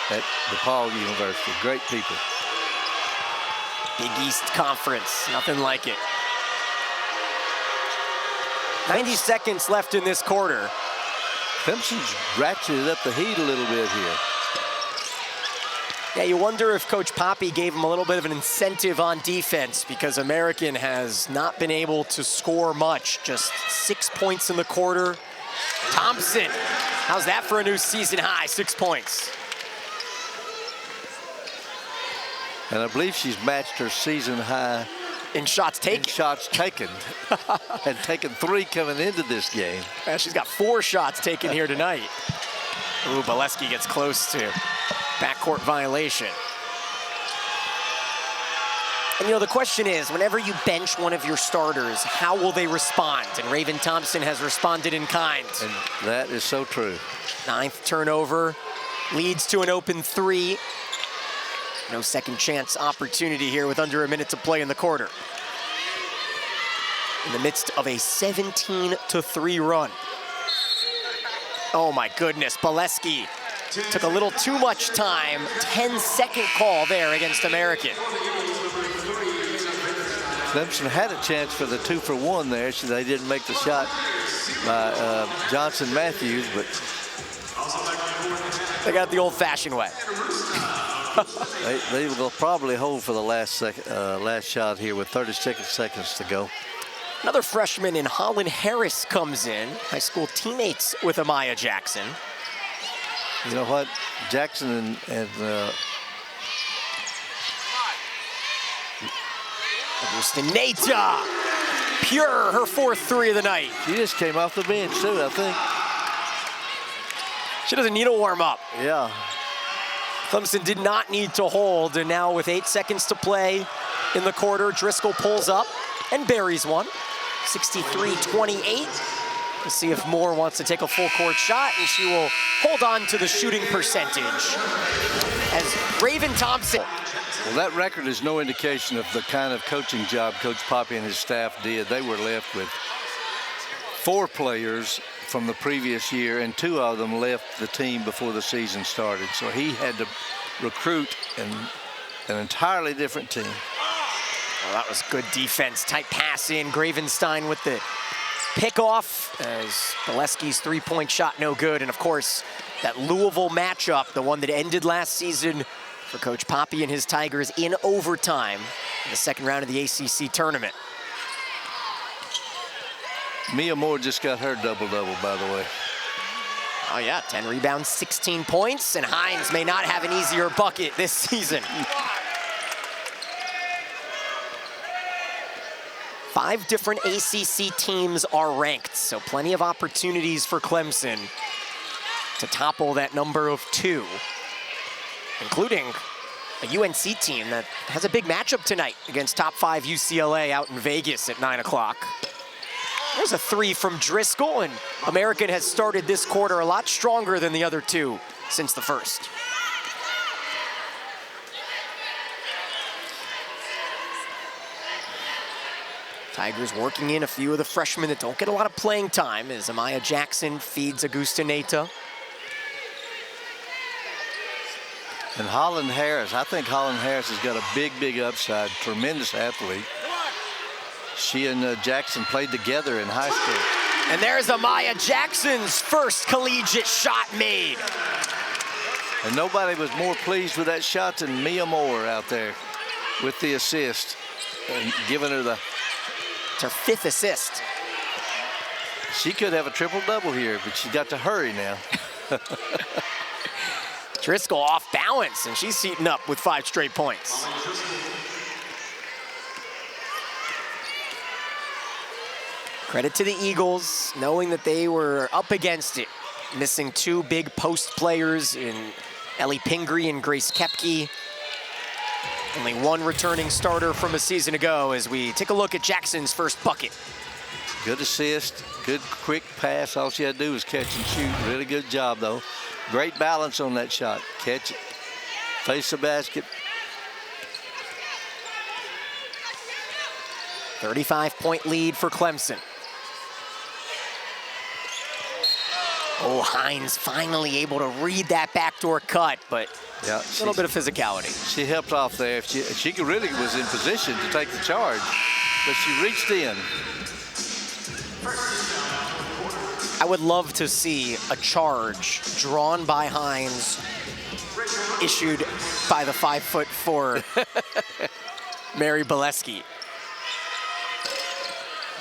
[SPEAKER 2] at DePaul University. Great people.
[SPEAKER 1] Big East Conference, nothing like it. 90 seconds left in this quarter.
[SPEAKER 2] Clemson's ratcheted up the heat a little bit here.
[SPEAKER 1] Yeah, you wonder if Coach Poppy gave him a little bit of an incentive on defense because American has not been able to score much. Just 6 points in the quarter. Thompson, how's that for a new season high, 6 points?
[SPEAKER 2] And I believe she's matched her season high
[SPEAKER 1] in shots taken.
[SPEAKER 2] And taken 3 coming into this game.
[SPEAKER 1] She's got 4 shots taken here tonight. Ooh, Bolesky gets close to backcourt violation. And you know, the question is, whenever you bench one of your starters, how will they respond? And Raven Thompson has responded in kind.
[SPEAKER 2] And that is so true.
[SPEAKER 1] 9th turnover leads to an open 3. No second chance opportunity here with under a minute to play in the quarter. In the midst of a 17-3 run. Oh my goodness, Bolesky took a little too much time. 10-second call there against American.
[SPEAKER 2] Clemson had a chance for the 2-for-1 there, so they didn't make the shot by Johnson Matthews, but
[SPEAKER 1] they got it the old-fashioned way.
[SPEAKER 2] they will probably hold for the last shot here with 36 seconds to go.
[SPEAKER 1] Another freshman in Holland Harris comes in. High school teammates with Amaya Jackson.
[SPEAKER 2] You know what? Jackson and
[SPEAKER 1] Augustinaite, pure, her 4th 3 of the night.
[SPEAKER 2] She just came off the bench too, I think.
[SPEAKER 1] She doesn't need a warm up.
[SPEAKER 2] Yeah.
[SPEAKER 1] Clemson did not need to hold, and now with 8 seconds to play in the quarter, Driscoll pulls up and buries one. 63-28. Let's see if Moore wants to take a full court shot, and she will hold on to the shooting percentage. As Raven Thompson.
[SPEAKER 2] Well, that record is no indication of the kind of coaching job Coach Poppy and his staff did. They were left with 4 players from the previous year, and 2 of them left the team before the season started. So he had to recruit an entirely different team.
[SPEAKER 1] Well, that was good defense. Tight pass in. Gravenstein with the pickoff as Bolesky's 3-point shot no good. And of course, that Louisville matchup, the one that ended last season for Coach Poppy and his Tigers in overtime in the 2nd round of the ACC tournament.
[SPEAKER 2] Mia Moore just got her double-double, by the way.
[SPEAKER 1] Oh yeah, 10 rebounds, 16 points, and Hines may not have an easier bucket this season. 5 different ACC teams are ranked, so plenty of opportunities for Clemson to topple that number of 2, including a UNC team that has a big matchup tonight against top 5 UCLA out in Vegas at 9 o'clock. There's a 3 from Driscoll, and American has started this quarter a lot stronger than the other 2 since the first. Tigers working in a few of the freshmen that don't get a lot of playing time as Amaya Jackson feeds Augustinaite.
[SPEAKER 2] And Holland Harris, I think Holland Harris has got a big upside, tremendous athlete. She and Jackson played together in high school.
[SPEAKER 1] And there's Amaya Jackson's first collegiate shot made.
[SPEAKER 2] And nobody was more pleased with that shot than Mia Moore out there with the assist and giving her the...
[SPEAKER 1] It's her 5th assist.
[SPEAKER 2] She could have a triple-double here, but she got to hurry now.
[SPEAKER 1] Driscoll off balance, and she's heating up with 5 straight points. Credit to the Eagles, knowing that they were up against it, missing 2 big post players in Ellie Pingree and Grace Koepke. Only 1 returning starter from a season ago as we take a look at Jackson's first bucket.
[SPEAKER 2] Good assist, good quick pass. All she had to do was catch and shoot. Really good job, though. Great balance on that shot. Catch it, face the basket.
[SPEAKER 1] 35-point lead for Clemson. Oh, Hines finally able to read that backdoor cut, but
[SPEAKER 2] yeah,
[SPEAKER 1] a little bit of physicality.
[SPEAKER 2] She helped off there. She really was in position to take the charge, but she reached in.
[SPEAKER 1] I would love to see a charge drawn by Hines issued by the 5'4" Mary Bolesky.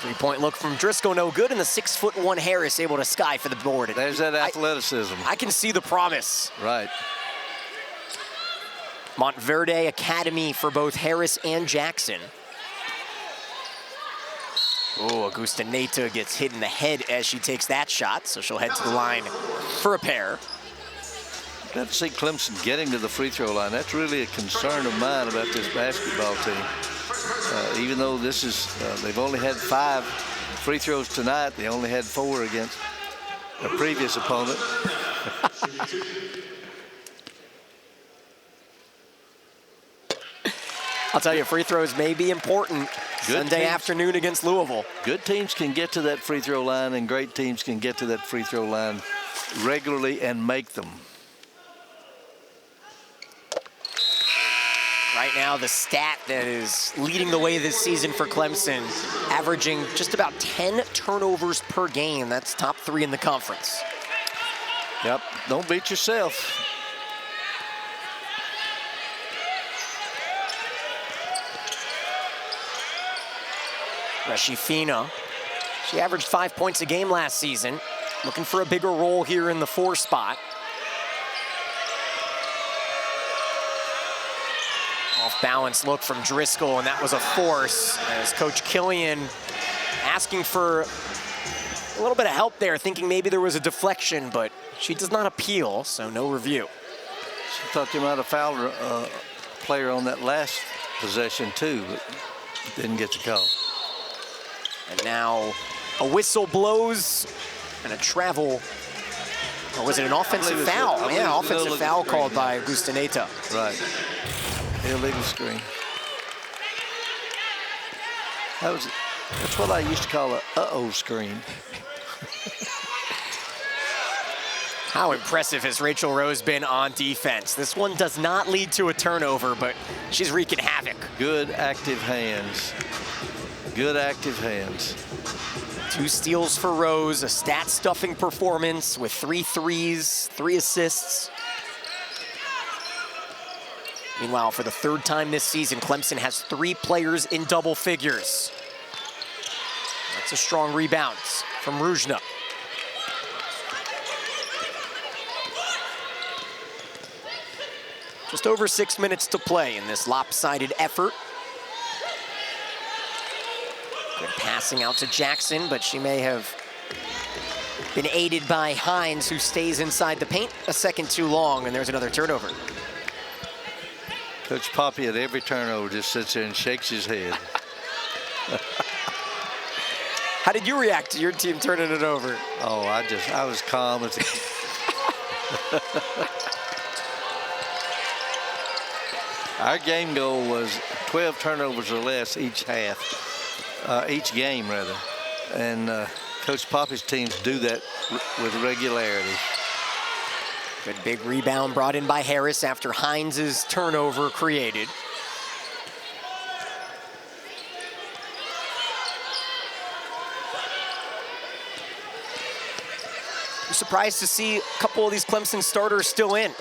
[SPEAKER 1] 3-point look from Driscoll, no good, and the 6'1" Harris able to sky for the board.
[SPEAKER 2] There's that athleticism.
[SPEAKER 1] I can see the promise.
[SPEAKER 2] Right.
[SPEAKER 1] Montverde Academy for both Harris and Jackson. Oh, Augustinaite gets hit in the head as she takes that shot, so she'll head to the line for a pair.
[SPEAKER 2] Glad to see Clemson getting to the free throw line. That's really a concern of mine about this basketball team. Even though this is, they've only had 5 free throws tonight, they only had 4 against a previous opponent.
[SPEAKER 1] I'll tell you, free throws may be important Sunday afternoon against Louisville.
[SPEAKER 2] Good teams can get to that free throw line, and great teams can get to that free throw line regularly and make them.
[SPEAKER 1] Right now, the stat that is leading the way this season for Clemson, averaging just about 10 turnovers per game. That's top 3 in the conference.
[SPEAKER 2] Yep, don't beat yourself.
[SPEAKER 1] Reshifina, she averaged 5 points a game last season. Looking for a bigger role here in the 4 spot. Off-balance look from Driscoll, and that was a force as Coach Killian asking for a little bit of help there, thinking maybe there was a deflection, but she does not appeal, so no review.
[SPEAKER 2] She thought they might have fouled a player on that last possession too, but didn't get the call.
[SPEAKER 1] And now a whistle blows and a travel, or was it an offensive foul? Yeah, offensive foul called by Augustinaite.
[SPEAKER 2] Right. Illegal screen. That's what I used to call a uh-oh screen.
[SPEAKER 1] How impressive has Rachael Rose been on defense? This one does not lead to a turnover, but she's wreaking havoc.
[SPEAKER 2] Good active hands. Good active hands.
[SPEAKER 1] 2 steals for Rose, a stat-stuffing performance with 3 threes, 3 assists. Meanwhile, for the 3rd time this season, Clemson has 3 players in double figures. That's a strong rebound from Rusne. Just over 6 minutes to play in this lopsided effort. Good passing out to Jackson, but she may have been aided by Hines, who stays inside the paint a second too long, and there's another turnover.
[SPEAKER 2] Coach Poppy at every turnover just sits there and shakes his head.
[SPEAKER 1] How did you react to your team turning it over?
[SPEAKER 2] Oh, I was calm as Our game goal was 12 turnovers or less each game rather. And Coach Poppy's teams do that with regularity.
[SPEAKER 1] Good big rebound brought in by Harris after Hines's turnover created. I'm surprised to see a couple of these Clemson starters still in.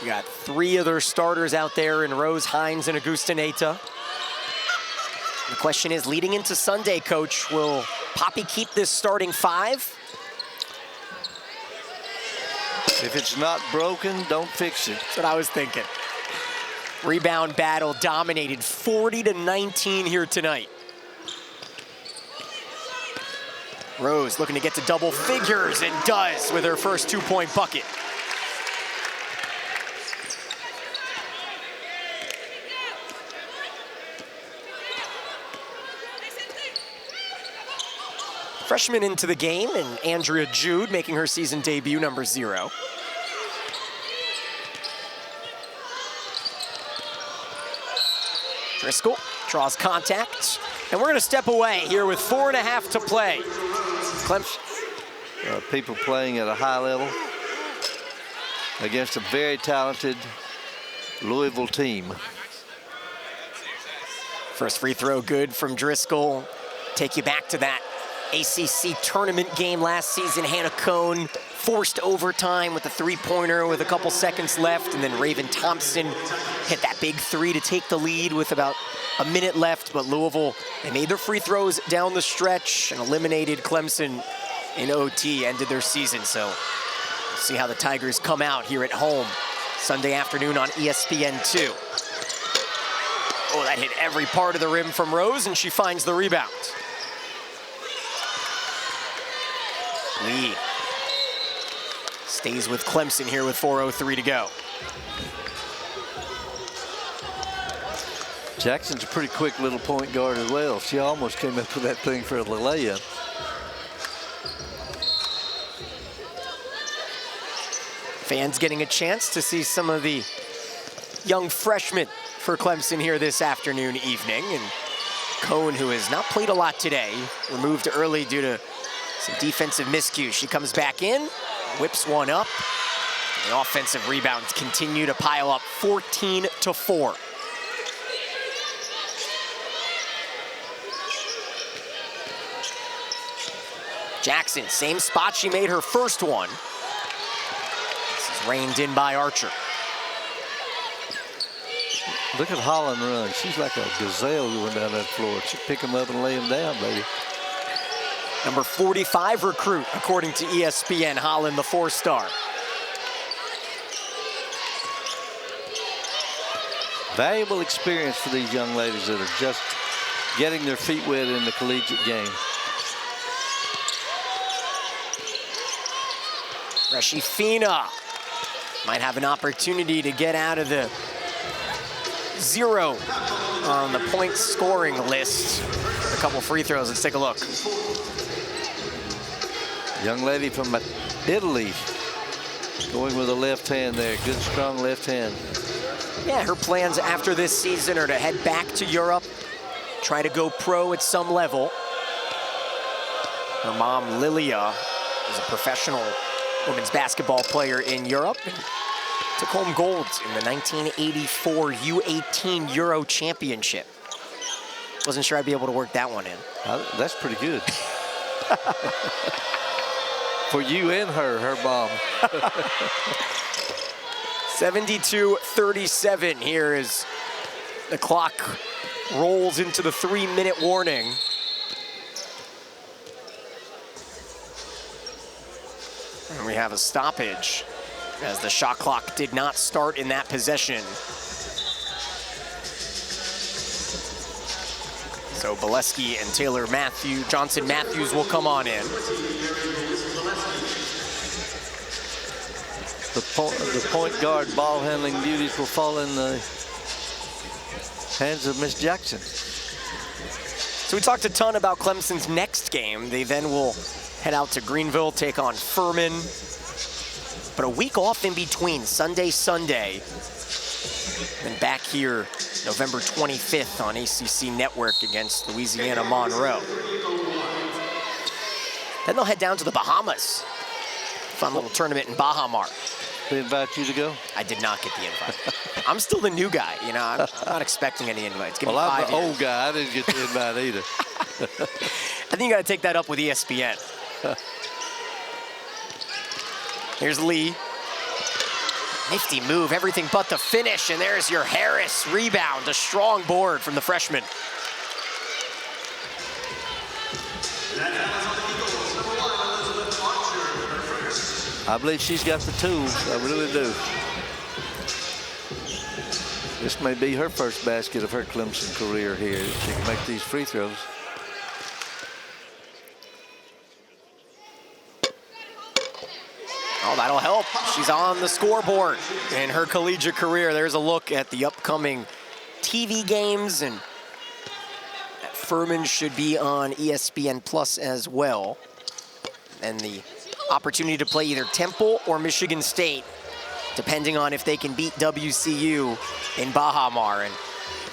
[SPEAKER 1] We got 3 other starters out there in Rose, Hines, and Augustinaite. The question is, leading into Sunday, Coach, will Poppy keep this starting 5?
[SPEAKER 2] If it's not broken, don't fix it.
[SPEAKER 1] That's what I was thinking. Rebound battle dominated 40-19 here tonight. Rose looking to get to double figures and does with her first 2-point bucket. Freshman into the game, and Andrea Jude making her season debut, number 0. Driscoll draws contact, and we're going to step away here with 4.5 to play. Clemson.
[SPEAKER 2] People playing at a high level against a very talented Louisville team.
[SPEAKER 1] First free throw good from Driscoll. Take you back to that ACC tournament game last season. Hannah Cohn forced overtime with a three-pointer with a couple seconds left, and then Raven Thompson hit that big three to take the lead with about a minute left. But Louisville, they made their free throws down the stretch and eliminated Clemson in OT, ended their season. So we'll see how the Tigers come out here at home Sunday afternoon on ESPN2. Oh, that hit every part of the rim from Rose, and she finds the rebound. Lee stays with Clemson here with 4:03 to go.
[SPEAKER 2] Jackson's a pretty quick little point guard as well. She almost came up with that thing for the layup.
[SPEAKER 1] Fans getting a chance to see some of the young freshmen for Clemson here this afternoon, evening. And Cohn, who has not played a lot today, removed early due to some defensive miscues. She comes back in, whips one up. The offensive rebounds continue to pile up, 14-4. Jackson, same spot she made her first one. This is reined in by Archer.
[SPEAKER 2] Look at Holland run. She's like a gazelle going down that floor. She pick him up and lay him down, baby.
[SPEAKER 1] Number 45 recruit, according to ESPN, Holland, the 4-star.
[SPEAKER 2] Valuable experience for these young ladies that are just getting their feet wet in the collegiate game.
[SPEAKER 1] Reshifina might have an opportunity to get out of the 0 on the point scoring list. A couple free throws. Let's take a look.
[SPEAKER 2] Young lady from Italy going with a left hand there. Good, strong left hand.
[SPEAKER 1] Yeah, her plans after this season are to head back to Europe, try to go pro at some level. Her mom, Lilia, is a professional women's basketball player in Europe. And took home gold in the 1984 U18 Euro Championship. Wasn't sure I'd be able to work that one in.
[SPEAKER 2] That's pretty good. For you and her mom.
[SPEAKER 1] 72-37 here as the clock rolls into the 3-minute warning. And we have a stoppage as the shot clock did not start in that possession. So Bolesky and Taylor Johnson Matthews will come on in.
[SPEAKER 2] The point guard ball handling duties will fall in the hands of Miss Jackson.
[SPEAKER 1] So we talked a ton about Clemson's next game. They then will head out to Greenville, take on Furman. But a week off in between, Sunday, and back here November 25th on ACC Network against Louisiana Monroe. Then they'll head down to the Bahamas. Fun little tournament in Baja Mar.
[SPEAKER 2] They invite you to go?
[SPEAKER 1] I did not get the invite. I'm still the new guy, you know, I'm not expecting any invites. Give me 5
[SPEAKER 2] I'm the
[SPEAKER 1] years.
[SPEAKER 2] old guy, I didn't get the invite either.
[SPEAKER 1] I think you gotta take that up with ESPN. Here's Lee. Nifty move, everything but the finish, and there's your Harris rebound. A strong board from the freshman.
[SPEAKER 2] I believe she's got the tools, I really do. This may be her first basket of her Clemson career here. She can make these free throws.
[SPEAKER 1] Oh, that'll help. She's on the scoreboard in her collegiate career. There's a look at the upcoming TV games, and Furman should be on ESPN Plus as well. And the opportunity to play either Temple or Michigan State, depending on if they can beat WCU in Baja Mar. And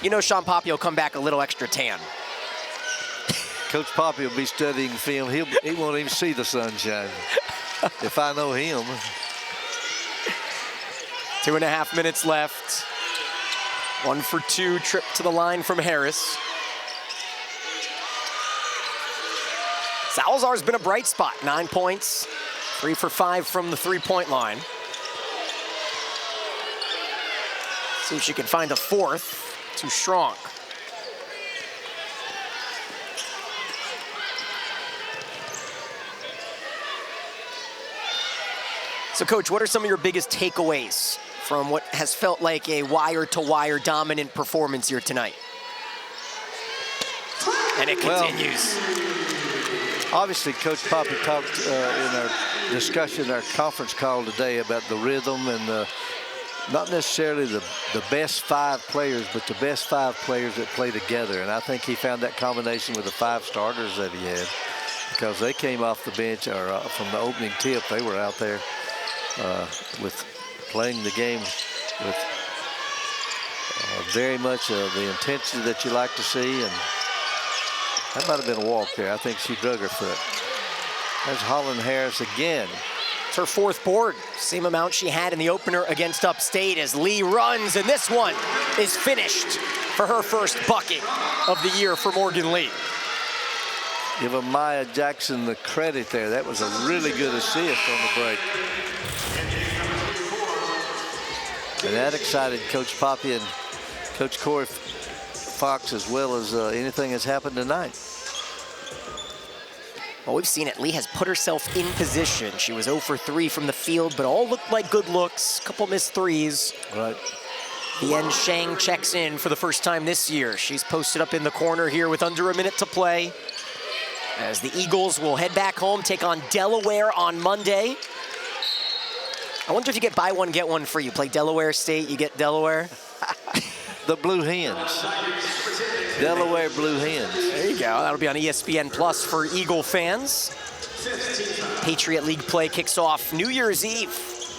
[SPEAKER 1] you know Sean Poppy will come back a little extra tan.
[SPEAKER 2] Coach Poppy will be studying film. He won't even see the sunshine. If I know him.
[SPEAKER 1] 2.5 minutes left. 1 for 2, trip to the line from Harris. Salazar's been a bright spot. 9 points, 3 for 5 from the three-point line. See if she can find a fourth. Too strong. So, Coach, what are some of your biggest takeaways from what has felt like a wire-to-wire dominant performance here tonight? And it continues.
[SPEAKER 2] Well, obviously, Coach Poppy talked in our discussion, our conference call today, about the rhythm and not necessarily the best 5 players, but the best 5 players that play together. And I think he found that combination with the 5 starters that he had, because they came off the bench or from the opening tip. They were out there with playing the game with very much the intensity that you like to see. And that might have been a walk there. I think she drug her foot. There's Holland Harris again.
[SPEAKER 1] It's her 4th board, same amount she had in the opener against Upstate, as Lee runs, and this one is finished for her first bucket of the year for Morgan Lee.
[SPEAKER 2] Give Maya Jackson the credit there. That was a really good assist on the break. And that excited Coach Poppy and Coach Corey Fox as well as anything that's happened tonight.
[SPEAKER 1] Well, we've seen it. Lee has put herself in position. She was 0 for 3 from the field, but all looked like good looks. Couple missed threes.
[SPEAKER 2] Right.
[SPEAKER 1] Bien Shang checks in for the first time this year. She's posted up in the corner here with under a minute to play, as the Eagles will head back home, take on Delaware on Monday. I wonder if you get buy one, get one free. You play Delaware State, you get Delaware.
[SPEAKER 2] The Blue Hens. Delaware Blue Hens.
[SPEAKER 1] There you go. That'll be on ESPN Plus for Eagle fans. Patriot League play kicks off New Year's Eve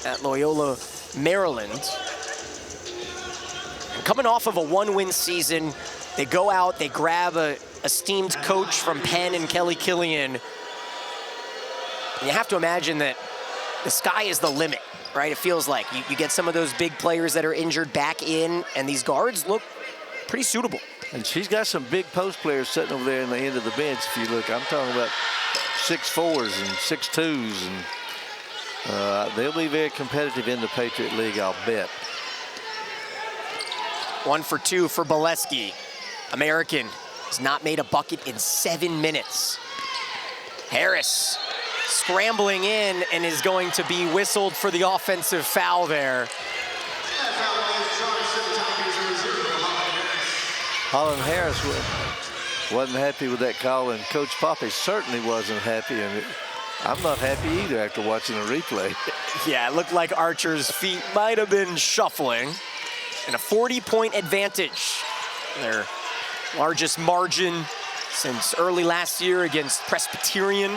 [SPEAKER 1] at Loyola, Maryland. And coming off of a 1-win season, they go out, they grab a esteemed coach from Penn and Kelly Killian. And you have to imagine that the sky is the limit, right? It feels like you get some of those big players that are injured back in, and these guards look pretty suitable.
[SPEAKER 2] And she's got some big post players sitting over there in the end of the bench. If you look, I'm talking about 6'4s and 6'2s, and they'll be very competitive in the Patriot League, I'll bet.
[SPEAKER 1] 1 for 2 for Bolesky. American has not made a bucket in 7 minutes. Harris scrambling in and is going to be whistled for the offensive foul there.
[SPEAKER 2] Holland Harris wasn't happy with that call, and Coach Poppy certainly wasn't happy, and I'm not happy either after watching the replay.
[SPEAKER 1] Yeah, it looked like Archer's feet might have been shuffling. And a 40-point advantage. Their largest margin since early last year against Presbyterian.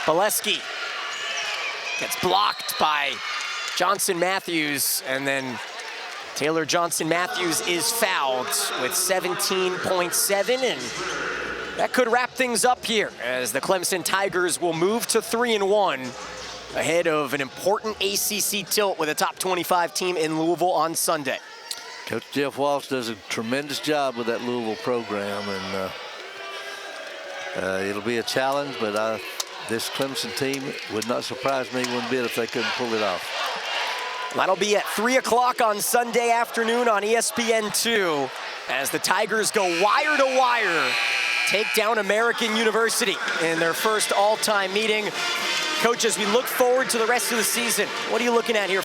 [SPEAKER 1] Bolesky gets blocked by Johnson Matthews, and then Taylor Johnson Matthews is fouled with 17.7, and that could wrap things up here as the Clemson Tigers will move to 3-1 ahead of an important ACC tilt with a top 25 team in Louisville on Sunday.
[SPEAKER 2] Coach Jeff Walsh does a tremendous job with that Louisville program, and it'll be a challenge, but this Clemson team would not surprise me one bit if they couldn't pull it off.
[SPEAKER 1] That'll be at 3 o'clock on Sunday afternoon on ESPN2 as the Tigers go wire to wire, take down American University in their first all-time meeting. Coach, as we look forward to the rest of the season, what are you looking at here